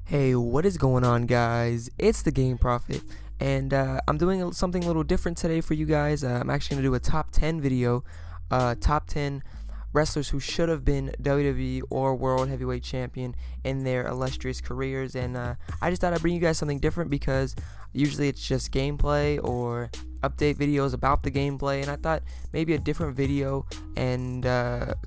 Hey, what is going on, guys? It's the Game Prophet, and I'm doing something a little different today for you guys. I'm actually going to do a top 10 video, top 10 wrestlers who should have been WWE or World Heavyweight Champion in their illustrious careers, and I just thought I'd bring you guys something different because usually it's just gameplay or update videos about the gameplay, and I thought maybe a different video and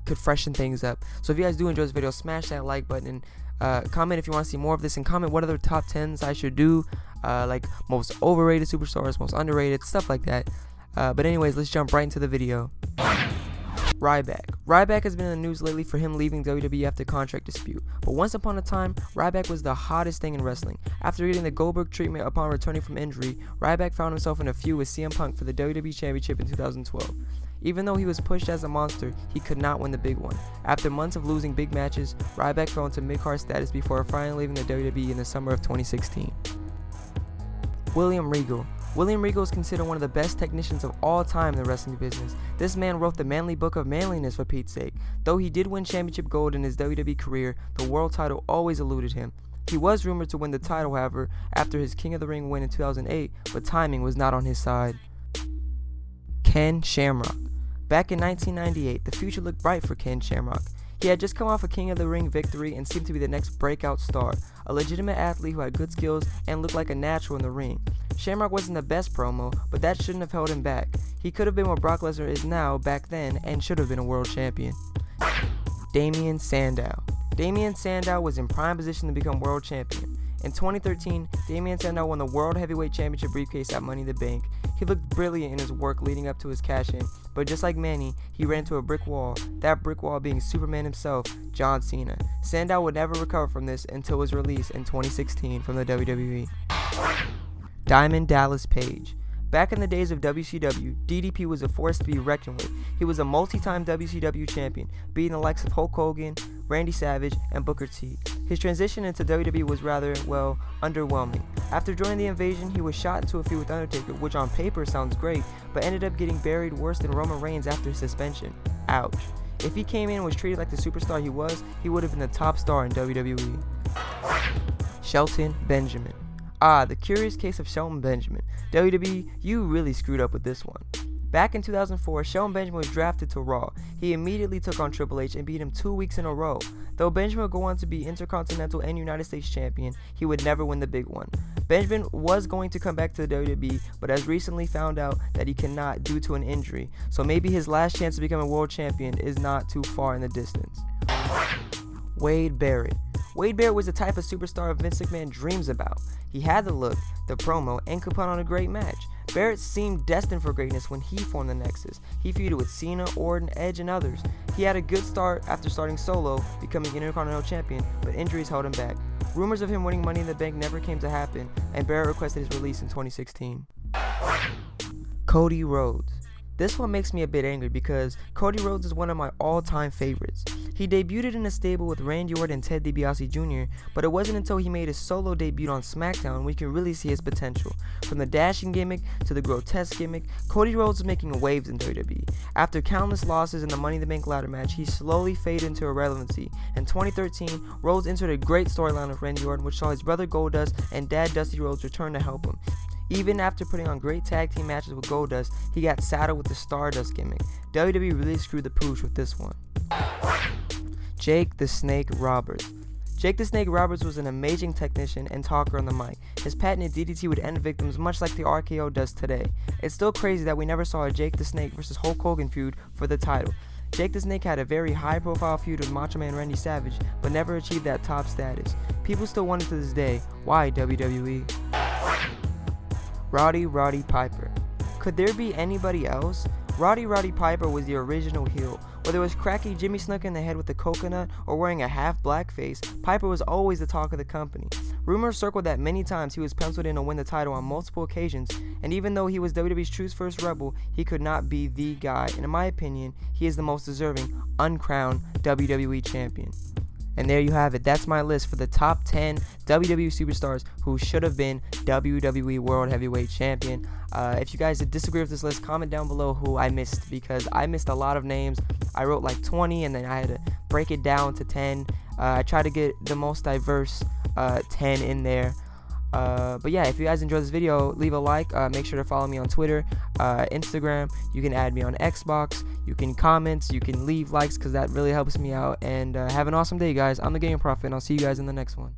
could freshen things up. So if you guys do enjoy this video, smash that like button and comment if you want to see more of this, and comment what other top 10s I should do, like most overrated superstars, most underrated, stuff like that. But anyways, let's jump right into the video. Ryback. Ryback has been in the news lately for him leaving WWE after contract dispute, but once upon a time, Ryback was the hottest thing in wrestling. After getting the Goldberg treatment upon returning from injury, Ryback found himself in a feud with CM Punk for the WWE Championship in 2012. Even though he was pushed as a monster, he could not win the big one. After months of losing big matches, Ryback fell into mid-card status before finally leaving the WWE in the summer of 2016. William Regal. William Regal is considered one of the best technicians of all time in the wrestling business. This man wrote the Manly Book of Manliness, for Pete's sake. Though he did win championship gold in his WWE career, the world title always eluded him. He was rumored to win the title, however, after his King of the Ring win in 2008, but timing was not on his side. Ken Shamrock. Back in 1998, the future looked bright for Ken Shamrock. He had just come off a King of the Ring victory and seemed to be the next breakout star, a legitimate athlete who had good skills and looked like a natural in the ring. Shamrock wasn't the best promo, but that shouldn't have held him back. He could have been what Brock Lesnar is now back then and should have been a world champion. Damien Sandow. Damien Sandow was in prime position to become world champion. In 2013, Damien Sandow won the World Heavyweight Championship briefcase at Money in the Bank. He looked brilliant in his work leading up to his cash-in, but just like Manny, he ran into a brick wall, that brick wall being Superman himself, John Cena. Sandow would never recover from this until his release in 2016 from the WWE. Diamond Dallas Page. Back in the days of WCW, DDP was a force to be reckoned with. He was a multi-time WCW champion, beating the likes of Hulk Hogan, Randy Savage, and Booker T. His transition into WWE was rather, well, underwhelming. After joining the Invasion, he was shot into a feud with Undertaker, which on paper sounds great, but ended up getting buried worse than Roman Reigns after his suspension. Ouch. If he came in and was treated like the superstar he was, he would have been the top star in WWE. Shelton Benjamin. The curious case of Shelton Benjamin. WWE, you really screwed up with this one. Back in 2004, Shelton Benjamin was drafted to Raw. He immediately took on Triple H and beat him 2 weeks in a row. Though Benjamin would go on to be Intercontinental and United States Champion, he would never win the big one. Benjamin was going to come back to the WWE, but has recently found out that he cannot due to an injury, so maybe his last chance to become a world champion is not too far in the distance. Wade Barrett. Wade Barrett was the type of superstar Vince McMahon dreams about. He had the look, the promo, and could put on a great match. Barrett seemed destined for greatness when he formed the Nexus. He feuded with Cena, Orton, Edge, and others. He had a good start after starting solo, becoming Intercontinental Champion, but injuries held him back. Rumors of him winning Money in the Bank never came to happen, and Barrett requested his release in 2016. Cody Rhodes. This one makes me a bit angry because Cody Rhodes is one of my all-time favorites. He debuted in a stable with Randy Orton and Ted DiBiase Jr., but it wasn't until he made his solo debut on SmackDown we could really see his potential. From the dashing gimmick to the grotesque gimmick, Cody Rhodes was making waves in WWE. After countless losses in the Money in the Bank ladder match, he slowly faded into irrelevancy. In 2013, Rhodes entered a great storyline with Randy Orton, which saw his brother Goldust and dad Dusty Rhodes return to help him. Even after putting on great tag team matches with Goldust, he got saddled with the Stardust gimmick. WWE really screwed the pooch with this one. Jake the Snake Roberts. Jake the Snake Roberts was an amazing technician and talker on the mic. His patented DDT would end victims much like the RKO does today. It's still crazy that we never saw a Jake the Snake versus Hulk Hogan feud for the title. Jake the Snake had a very high-profile feud with Macho Man Randy Savage, but never achieved that top status. People still wonder to this day, why WWE? Roddy Piper. Could there be anybody else? Roddy Piper was the original heel. Whether it was cracky Jimmy Snuka in the head with a coconut or wearing a half black face, Piper was always the talk of the company. Rumors circled that many times he was penciled in to win the title on multiple occasions, and even though he was WWE's true first rebel, he could not be the guy, and in my opinion, he is the most deserving, uncrowned WWE champion. And there you have it. That's my list for the top 10 WWE superstars who should have been WWE World Heavyweight Champion. If you guys disagree with this list, comment down below who I missed, because I missed a lot of names. I wrote like 20 and then I had to break it down to 10. I tried to get the most diverse 10 in there. But yeah, if you guys enjoyed this video, leave a like. Make sure to follow me on Twitter, Instagram. You can add me on Xbox. You can comment. You can leave likes, because that really helps me out. And have an awesome day, guys. I'm the Game Prophet, and I'll see you guys in the next one.